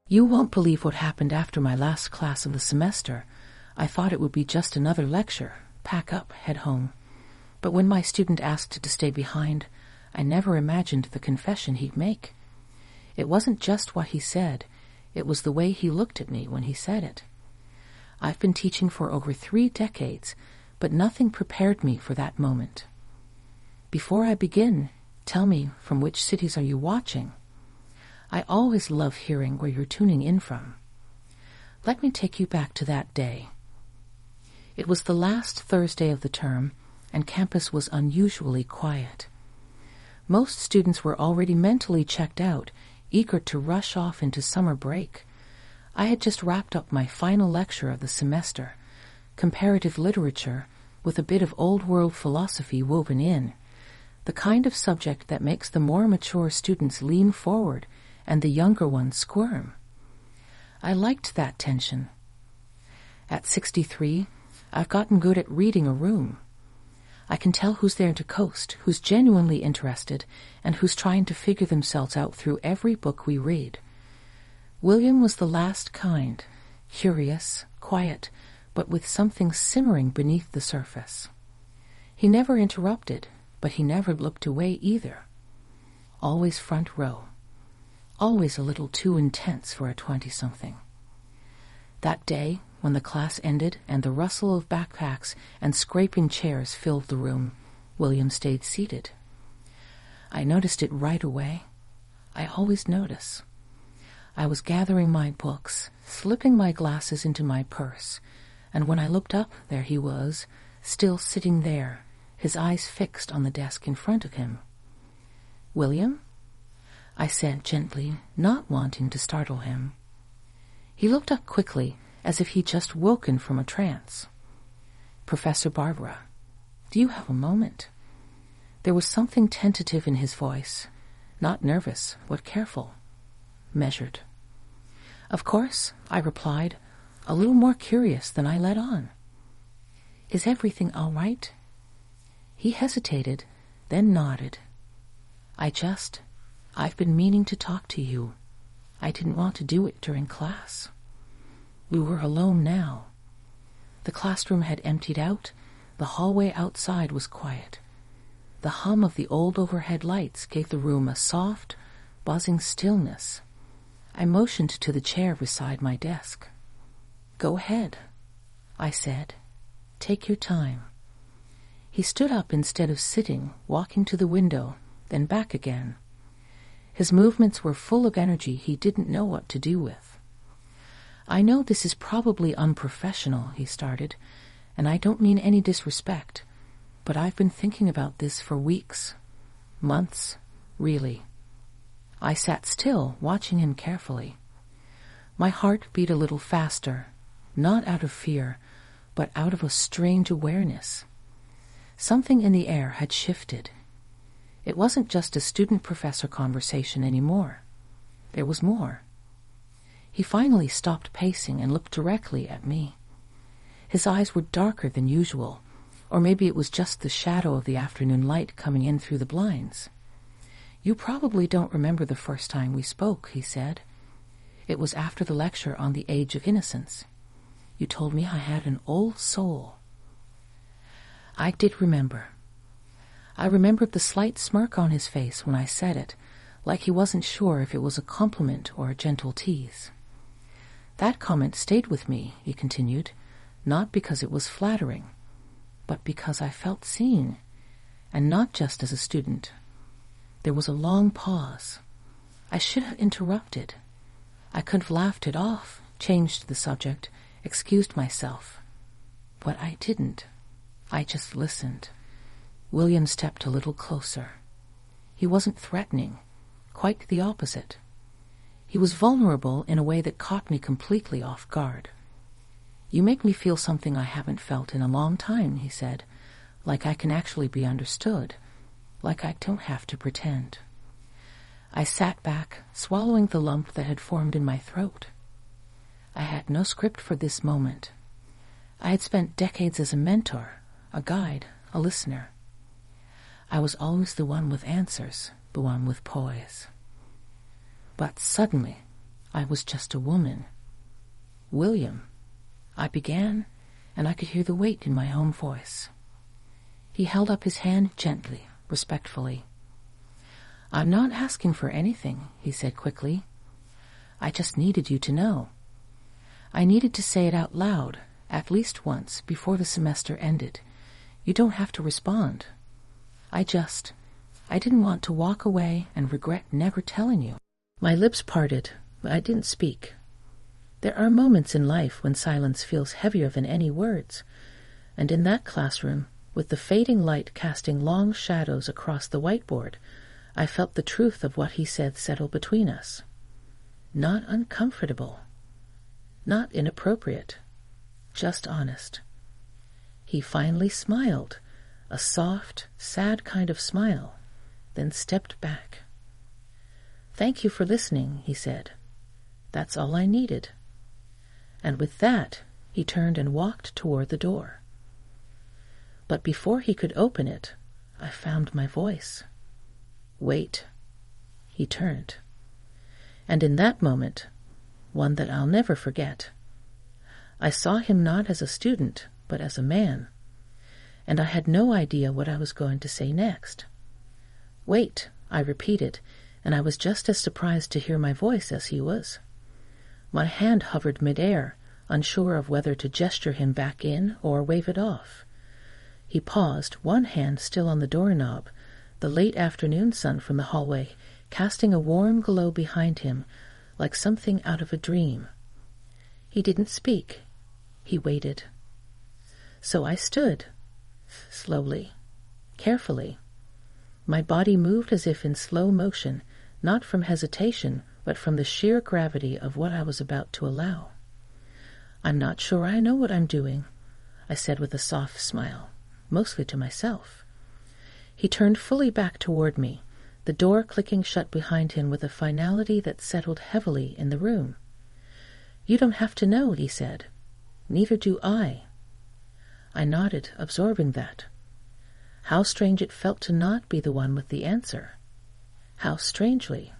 You won't believe what happened after my last class of the semester. I thought it would be just another lecture, pack up, head home. But when my student asked to stay behind, I never imagined the confession he'd make. It wasn't just what he said, it was the way he looked at me when he said it. I've been teaching for over 3 decades, but nothing prepared me for that moment. Before I begin, tell me, from which cities are you watching? I always love hearing where you're tuning in from. Let me take you back to that day. It was the last Thursday of the term, and campus was unusually quiet. Most students were already mentally checked out, eager to rush off into summer break. I had just wrapped up my final lecture of the semester, comparative literature with a bit of old-world philosophy woven in, the kind of subject that makes the more mature students lean forward and the younger ones squirm. I liked that tension. At 63, I've gotten good at reading a room. I can tell who's there to coast, who's genuinely interested, and who's trying to figure themselves out through every book we read. William was the last kind, curious, quiet, but with something simmering beneath the surface. He never interrupted, but he never looked away either. Always front row. Always a little too intense for a 20-something. That day, when the class ended and the rustle of backpacks and scraping chairs filled the room, William stayed seated. I noticed it right away. I always notice. I was gathering my books, slipping my glasses into my purse, and when I looked up, there he was, still sitting there, his eyes fixed on the desk in front of him. "William?" I said gently, not wanting to startle him. He looked up quickly, as if he'd just woken from a trance. "Professor Barbara, do you have a moment?" There was something tentative in his voice, not nervous, but careful, measured. "Of course," I replied, a little more curious than I let on. "Is everything all right?" He hesitated, then nodded. I've been meaning to talk to you. I didn't want to do it during class." We were alone now. The classroom had emptied out. The hallway outside was quiet. The hum of the old overhead lights gave the room a soft, buzzing stillness. I motioned to the chair beside my desk. "Go ahead," I said. "Take your time." He stood up instead of sitting, walking to the window, then back again. His movements were full of energy he didn't know what to do with. "I know this is probably unprofessional," he started, "and I don't mean any disrespect, but I've been thinking about this for weeks, months, really." I sat still, watching him carefully. My heart beat a little faster, not out of fear, but out of a strange awareness. Something in the air had shifted. It wasn't just a student-professor conversation anymore. There was more. He finally stopped pacing and looked directly at me. His eyes were darker than usual, or maybe it was just the shadow of the afternoon light coming in through the blinds. "You probably don't remember the first time we spoke," he said. "It was after the lecture on the Age of Innocence. You told me I had an old soul." I did remember. I remembered the slight smirk on his face when I said it, like he wasn't sure if it was a compliment or a gentle tease. "That comment stayed with me," he continued, "not because it was flattering, but because I felt seen, and not just as a student." There was a long pause. I should have interrupted. I could have laughed it off, changed the subject, excused myself. But I didn't. I just listened. William stepped a little closer. He wasn't threatening, quite the opposite. He was vulnerable in a way that caught me completely off guard. "You make me feel something I haven't felt in a long time," he said, "like I can actually be understood, like I don't have to pretend." I sat back, swallowing the lump that had formed in my throat. I had no script for this moment. I had spent decades as a mentor, a guide, a listener. I was always the one with answers, the one with poise. But suddenly, I was just a woman. William, I began, and I could hear the weight in my own voice. He held up his hand gently, respectfully. I'm not asking for anything, he said quickly. I just needed you to know. I needed to say it out loud, at least once, before the semester ended. You don't have to respond. I didn't want to walk away and regret never telling you. My lips parted, but I didn't speak. There are moments in life when silence feels heavier than any words, and in that classroom, with the fading light casting long shadows across the whiteboard, I felt the truth of what he said settle between us. Not uncomfortable, not inappropriate, just honest. He finally smiled, a soft, sad kind of smile, then stepped back. Thank you for listening, he said. That's all I needed. And with that, he turned and walked toward the door. But before he could open it, I found my voice. Wait. He turned. And in that moment, one that I'll never forget, I saw him not as a student, but as a man, and I had no idea what I was going to say next. Wait, I repeated, and I was just as surprised to hear my voice as he was. My hand hovered midair, unsure of whether to gesture him back in or wave it off. He paused, one hand still on the doorknob, the late afternoon sun from the hallway casting a warm glow behind him, like something out of a dream. He didn't speak. He waited. So I stood, slowly, carefully. My body moved as if in slow motion, not from hesitation, but from the sheer gravity of what I was about to allow. I'm not sure I know what I'm doing, I said with a soft smile, mostly to myself. He turned fully back toward me, the door clicking shut behind him with a finality that settled heavily in the room. You don't have to know, he said. Neither do I. I nodded, absorbing that. How strange it felt to not be the one with the answer. How strangely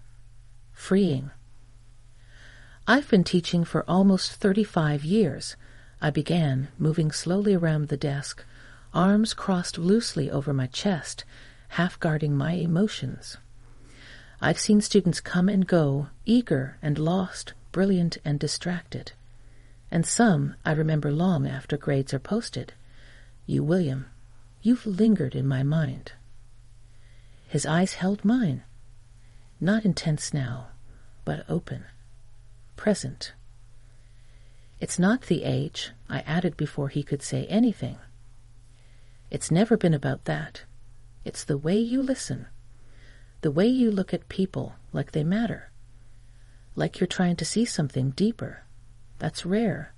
freeing. I've been teaching for almost 35 years, I began, moving slowly around the desk, arms crossed loosely over my chest, half guarding my emotions. I've seen students come and go, eager and lost, brilliant and distracted. And some I remember long after grades are posted. You, William, you've lingered in my mind. His eyes held mine, not intense now, but open, present. It's not the age, I added before he could say anything. It's never been about that. It's the way you listen, the way you look at people like they matter, like you're trying to see something deeper. That's rare,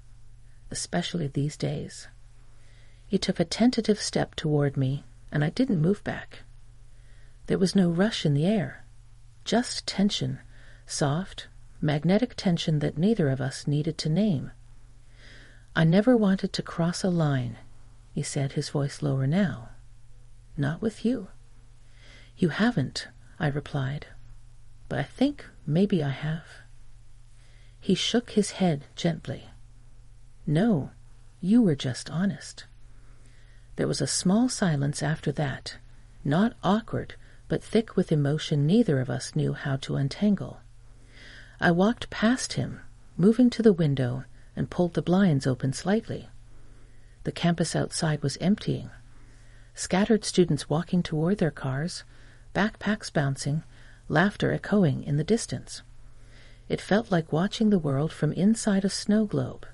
especially these days. He took a tentative step toward me, and I didn't move back. There was no rush in the air, just tension, soft, magnetic tension that neither of us needed to name. I never wanted to cross a line, he said, his voice lower now. Not with you. You haven't, I replied, but I think maybe I have. He shook his head gently. No, you were just honest. There was a small silence after that, not awkward, but thick with emotion neither of us knew how to untangle. I walked past him, moving to the window, and pulled the blinds open slightly. The campus outside was emptying. Scattered students walking toward their cars, backpacks bouncing, laughter echoing in the distance. It felt like watching the world from inside a snow globe.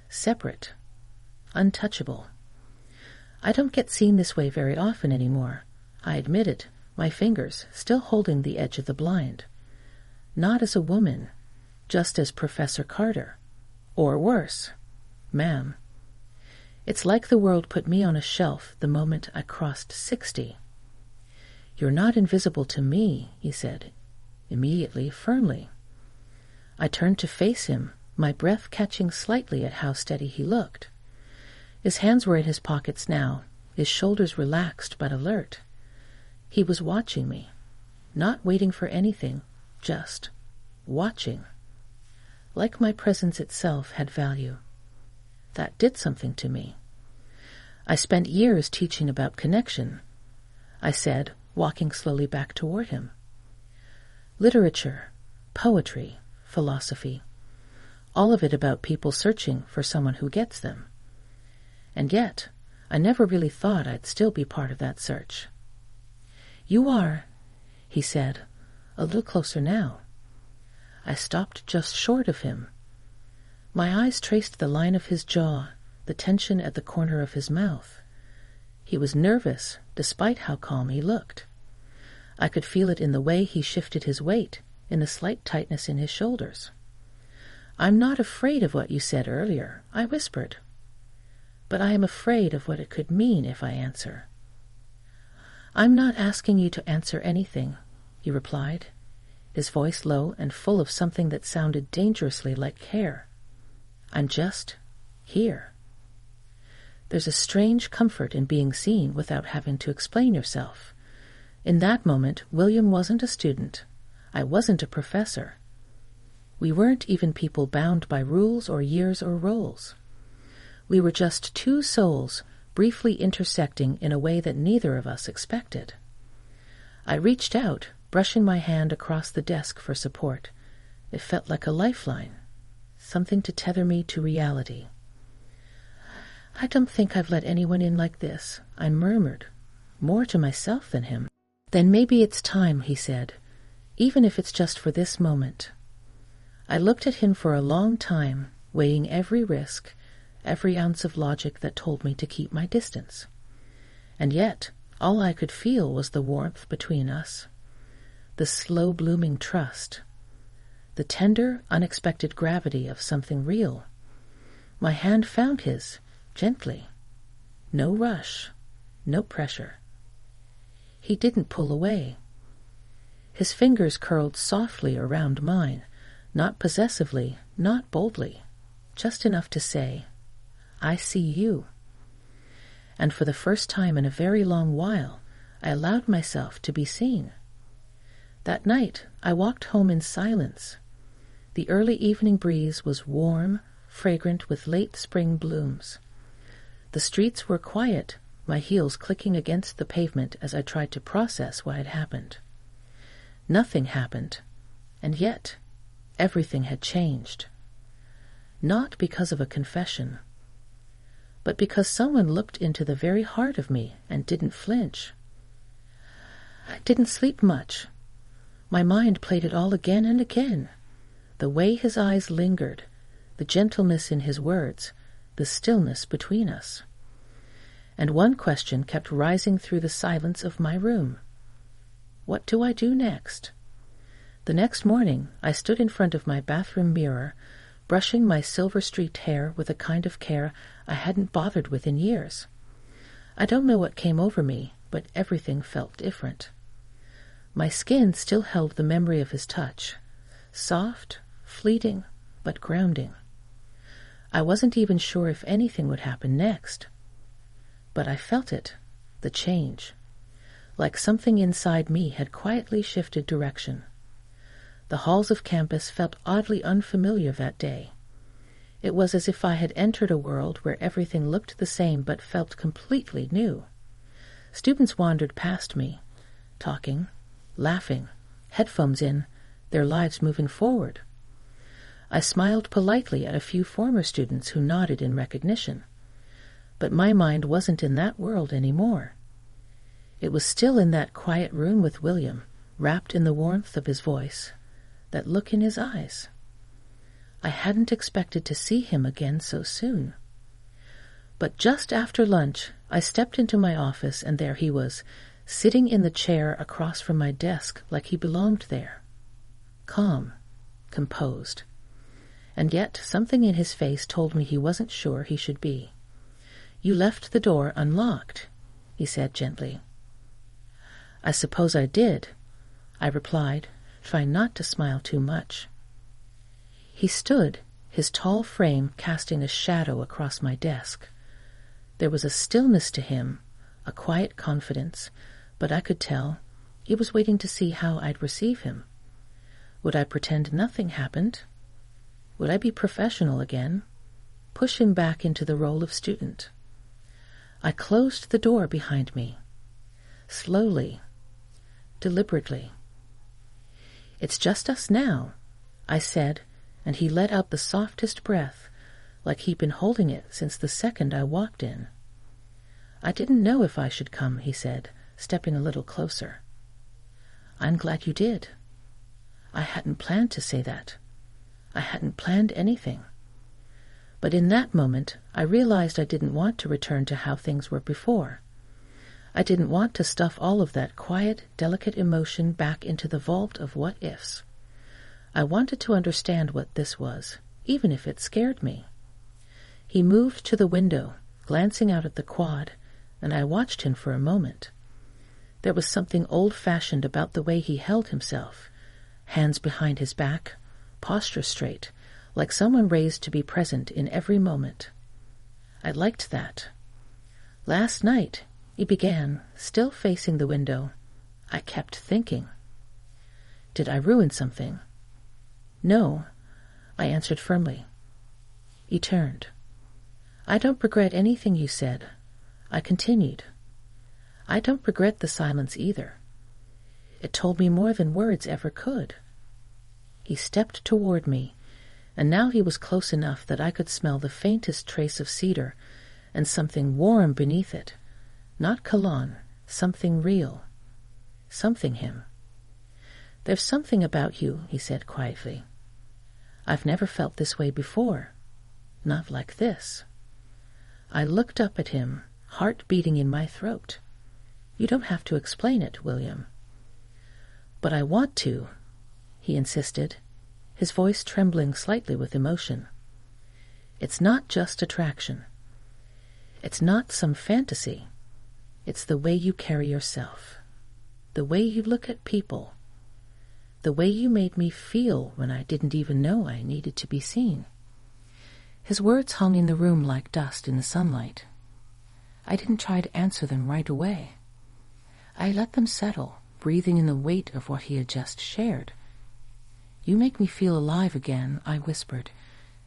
Separate, untouchable. I don't get seen this way very often anymore, I admitted, my fingers still holding the edge of the blind. Not as a woman, just as Professor Carter. Or worse, ma'am. It's like the world put me on a shelf the moment I crossed 60. You're not invisible to me, he said, immediately, firmly. I turned to face him, my breath catching slightly at how steady he looked. His hands were in his pockets now, his shoulders relaxed but alert. He was watching me, not waiting for anything, just watching. like my presence itself had value. That did something to me. I spent years teaching about connection, I said, walking slowly back toward him. Literature, poetry, philosophy, all of it about people searching for someone who gets them. And yet, I never really thought I'd still be part of that search. You are, he said, a little closer now. I stopped just short of him. My eyes traced the line of his jaw, the tension at the corner of his mouth. He was nervous, despite how calm he looked. I could feel it in the way he shifted his weight, in the slight tightness in his shoulders. I'm not afraid of what you said earlier, I whispered. But I am afraid of what it could mean if I answer. I'm not asking you to answer anything, he replied, his voice low and full of something that sounded dangerously like care. I'm just here. There's a strange comfort in being seen without having to explain yourself. In that moment, William wasn't a student. I wasn't a professor. We weren't even people bound by rules or years or roles. We were just two souls briefly intersecting in a way that neither of us expected. I reached out, brushing my hand across the desk for support. It felt like a lifeline, something to tether me to reality. I don't think I've let anyone in like this, I murmured, more to myself than him. Then maybe it's time, he said, even if it's just for this moment. I looked at him for a long time, weighing every risk, every ounce of logic that told me to keep my distance. And yet, all I could feel was the warmth between us, the slow-blooming trust, the tender, unexpected gravity of something real. My hand found his, gently. No rush, no pressure. He didn't pull away. His fingers curled softly around mine, not possessively, not boldly, just enough to say, I see you. And for the first time in a very long while, I allowed myself to be seen. That night, I walked home in silence. The early evening breeze was warm, fragrant with late spring blooms. The streets were quiet, my heels clicking against the pavement as I tried to process what had happened. Nothing happened, and yet everything had changed. Not because of a confession, but because someone looked into the very heart of me and didn't flinch. I didn't sleep much. My mind played it all again and again. The way his eyes lingered, the gentleness in his words, the stillness between us. And one question kept rising through the silence of my room. What do I do next? The next morning, I stood in front of my bathroom mirror, brushing my silver-streaked hair with a kind of care I hadn't bothered with in years. I don't know what came over me, but everything felt different. My skin still held the memory of his touch, soft, fleeting, but grounding. I wasn't even sure if anything would happen next. But I felt it, the change, like something inside me had quietly shifted direction. The halls of campus felt oddly unfamiliar that day. It was as if I had entered a world where everything looked the same but felt completely new. Students wandered past me, talking, laughing, headphones in, their lives moving forward. I smiled politely at a few former students who nodded in recognition. But my mind wasn't in that world anymore. It was still in that quiet room with William, wrapped in the warmth of his voice, that look in his eyes. I hadn't expected to see him again so soon. But just after lunch, I stepped into my office, and there he was, sitting in the chair across from my desk like he belonged there. Calm, composed. And yet something in his face told me he wasn't sure he should be. You left the door unlocked, he said gently. I suppose I did, I replied, trying not to smile too much. He stood, his tall frame casting a shadow across my desk. There was a stillness to him, a quiet confidence, but I could tell he was waiting to see how I'd receive him. Would I pretend nothing happened? Would I be professional again? Push him back into the role of student? I closed the door behind me. Slowly. Deliberately. "It's just us now," I said, and he let out the softest breath, like he'd been holding it since the second I walked in. "I didn't know if I should come," he said, stepping a little closer. "I'm glad you did." I hadn't planned to say that. I hadn't planned anything. But in that moment, I realized I didn't want to return to how things were before. I didn't want to stuff all of that quiet, delicate emotion back into the vault of what-ifs. I wanted to understand what this was, even if it scared me. He moved to the window, glancing out at the quad, and I watched him for a moment. There was something old-fashioned about the way he held himself, hands behind his back, posture straight, like someone raised to be present in every moment. I liked that. "Last night," he began, still facing the window, I kept thinking. Did I ruin something? "No," I answered firmly. He turned. "I don't regret anything you said." I continued. "I don't regret the silence either. It told me more than words ever could." He stepped toward me, and now he was close enough that I could smell the faintest trace of cedar and something warm beneath it. Not cologne, something real. Something him. "There's something about you," he said quietly. "I've never felt this way before. Not like this." I looked up at him, heart beating in my throat. "You don't have to explain it, William." "But I want to," he insisted, his voice trembling slightly with emotion. "It's not just attraction. It's not some fantasy. It's the way you carry yourself, the way you look at people, the way you made me feel when I didn't even know I needed to be seen." His words hung in the room like dust in the sunlight. I didn't try to answer them right away. I let them settle, breathing in the weight of what he had just shared. "You make me feel alive again," I whispered,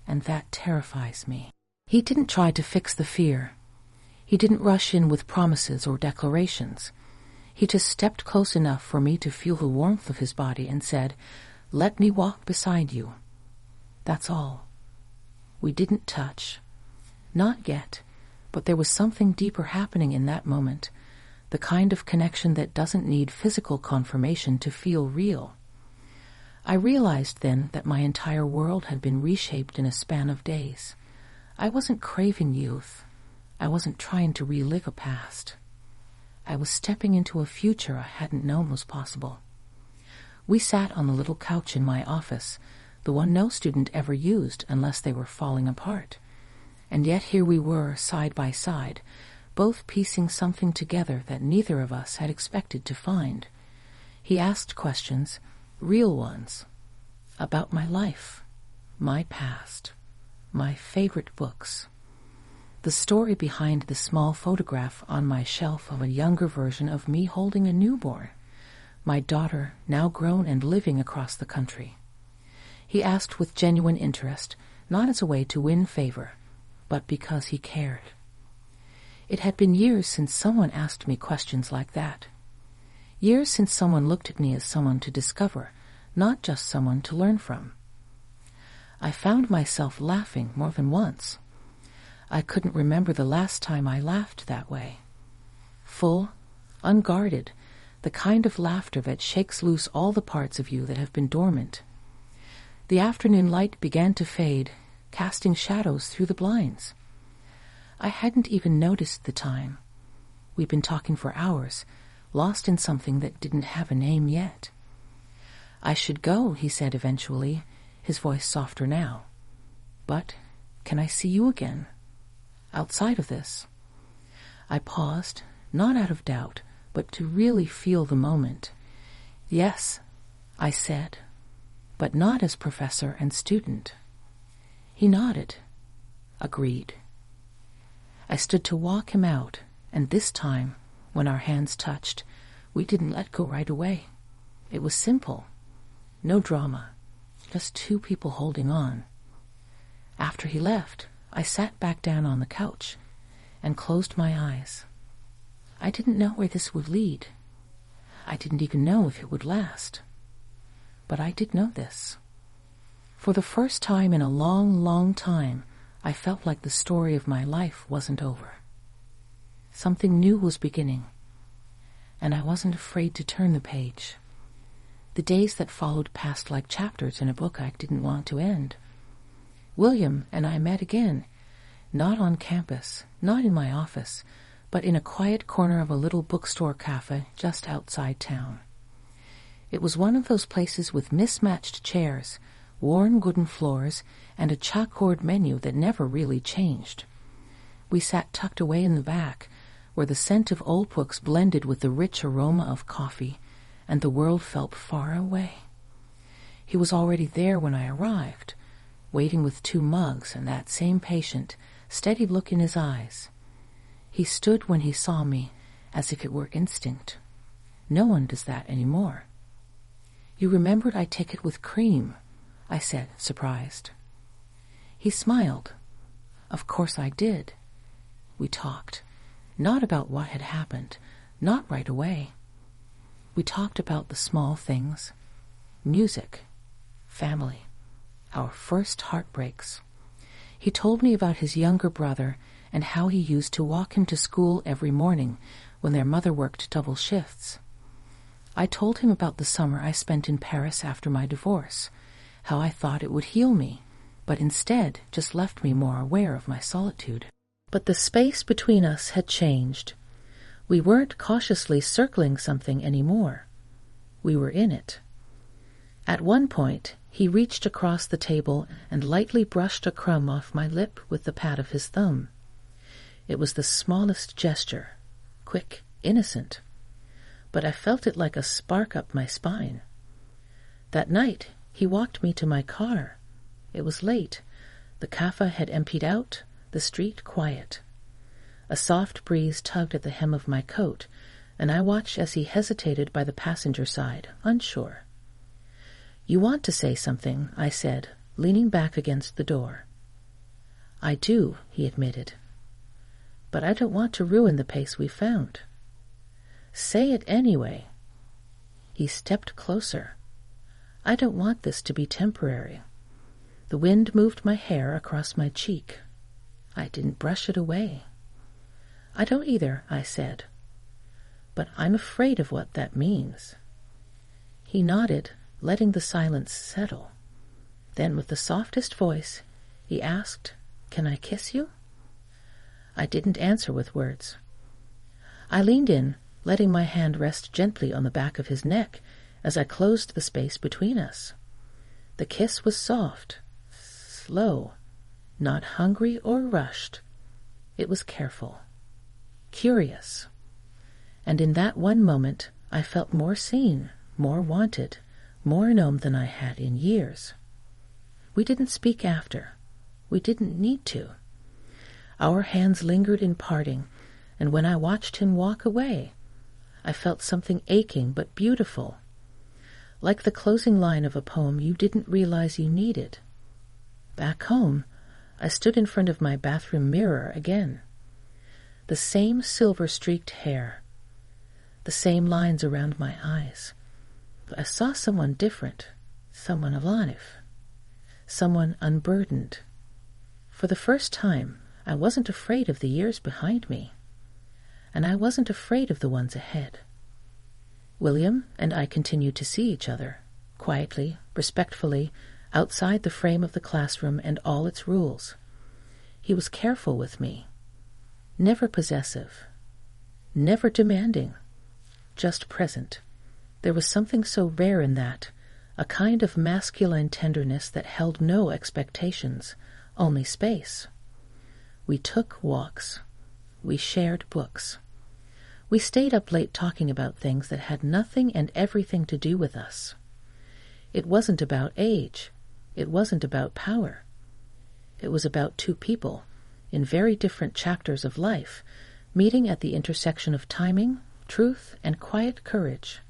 "and that terrifies me." He didn't try to fix the fear. He didn't rush in with promises or declarations. He just stepped close enough for me to feel the warmth of his body and said, "Let me walk beside you." That's all. We didn't touch. Not yet, but there was something deeper happening in that moment, the kind of connection that doesn't need physical confirmation to feel real. I realized then that my entire world had been reshaped in a span of days. I wasn't craving youth. I wasn't trying to relive a past. I was stepping into a future I hadn't known was possible. We sat on the little couch in my office, the one no student ever used unless they were falling apart. And yet here we were, side by side, both piecing something together that neither of us had expected to find. He asked questions, real ones, about my life, my past, my favorite books, the story behind the small photograph on my shelf of a younger version of me holding a newborn, my daughter now grown and living across the country. He asked with genuine interest, not as a way to win favor, but because he cared. It had been years since someone asked me questions like that. Years since someone looked at me as someone to discover, not just someone to learn from. I found myself laughing more than once. I couldn't remember the last time I laughed that way. Full, unguarded, the kind of laughter that shakes loose all the parts of you that have been dormant. The afternoon light began to fade, casting shadows through the blinds. I hadn't even noticed the time. We'd been talking for hours, lost in something that didn't have a name yet. "I should go," he said eventually, his voice softer now. "But can I see you again? Outside of this?" I paused, not out of doubt, but to really feel the moment. "Yes," I said, "but not as professor and student." He nodded, agreed. I stood to walk him out, and this time, when our hands touched, we didn't let go right away. It was simple. No drama. Just two people holding on. After he left, I sat back down on the couch and closed my eyes. I didn't know where this would lead. I didn't even know if it would last. But I did know this. For the first time in a long, long time, I felt like the story of my life wasn't over. Something new was beginning, and I wasn't afraid to turn the page. The days that followed passed like chapters in a book I didn't want to end. William and I met again, not on campus, not in my office, but in a quiet corner of a little bookstore cafe just outside town. It was one of those places with mismatched chairs, worn wooden floors, and a chalkboard menu that never really changed. We sat tucked away in the back, where the scent of old books blended with the rich aroma of coffee, and the world felt far away. He was already there when I arrived, waiting with 2 mugs and that same patient, steady look in his eyes. He stood when he saw me, as if it were instinct. No one does that anymore. "You remembered I take it with cream," I said, surprised. He smiled. Of course I did. We talked, not about what had happened, not right away. We talked about the small things, music, family, our first heartbreaks. He told me about his younger brother and how he used to walk him to school every morning when their mother worked double shifts. I told him about the summer I spent in Paris after my divorce, how I thought it would heal me, but instead just left me more aware of my solitude. But the space between us had changed. We weren't cautiously circling something anymore. We were in it. At one point, he reached across the table and lightly brushed a crumb off my lip with the pad of his thumb. It was the smallest gesture, quick, innocent, but I felt it like a spark up my spine. That night, he walked me to my car. It was late. The cafe had emptied out, the street quiet. A soft breeze tugged at the hem of my coat, and I watched as he hesitated by the passenger side, unsure. "You want to say something," I said, leaning back against the door. "I do," he admitted. "But I don't want to ruin the pace we found." "Say it anyway." He stepped closer. "I don't want this to be temporary." The wind moved my hair across my cheek. I didn't brush it away. "I don't either," I said. "But I'm afraid of what that means." He nodded, letting the silence settle. Then, with the softest voice, he asked, "Can I kiss you?" I didn't answer with words. I leaned in, letting my hand rest gently on the back of his neck as I closed the space between us. The kiss was soft, slow, not hungry or rushed. It was careful, curious. And in that one moment, I felt more seen, more wanted, more known than I had in years. We didn't speak after. We didn't need to. Our hands lingered in parting, and when I watched him walk away, I felt something aching but beautiful, like the closing line of a poem you didn't realize you needed. Back home, I stood in front of my bathroom mirror again. The same silver-streaked hair, the same lines around my eyes. But I saw someone different, someone alive, someone unburdened. For the first time, I wasn't afraid of the years behind me, and I wasn't afraid of the ones ahead. William and I continued to see each other, quietly, respectfully, outside the frame of the classroom and all its rules. He was careful with me, never possessive, never demanding, just present. There was something so rare in that, a kind of masculine tenderness that held no expectations, only space. We took walks. We shared books. We stayed up late talking about things that had nothing and everything to do with us. It wasn't about age. It wasn't about power. It was about 2 people, in very different chapters of life, meeting at the intersection of timing, truth, and quiet courage.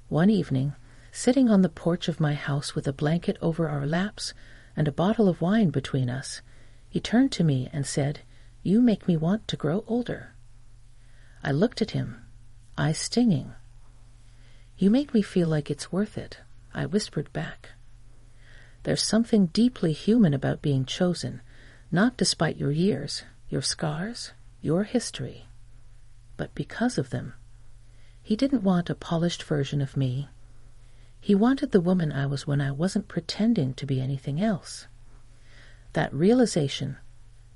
One evening, sitting on the porch of my house with a blanket over our laps, and a bottle of wine between us, he turned to me and said, "You make me want to grow older." I looked at him, eyes stinging. "You make me feel like it's worth it," I whispered back. There's something deeply human about being chosen, not despite your years, your scars, your history, but because of them. He didn't want a polished version of me. He wanted the woman I was when I wasn't pretending to be anything else. That realization,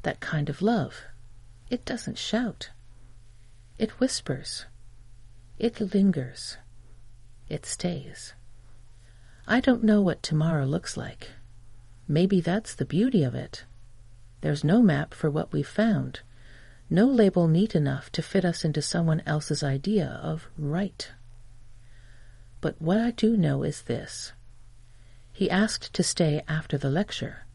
that kind of love, it doesn't shout. It whispers. It lingers. It stays. I don't know what tomorrow looks like. Maybe that's the beauty of it. There's no map for what we've found, no label neat enough to fit us into someone else's idea of right. But what I do know is this. He asked to stay after the lecture,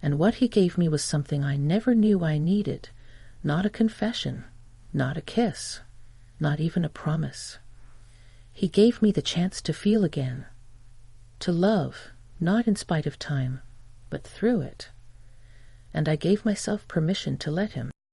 and what he gave me was something I never knew I needed, not a confession, not a kiss, not even a promise. He gave me the chance to feel again, to love, not in spite of time, but through it. And I gave myself permission to let him.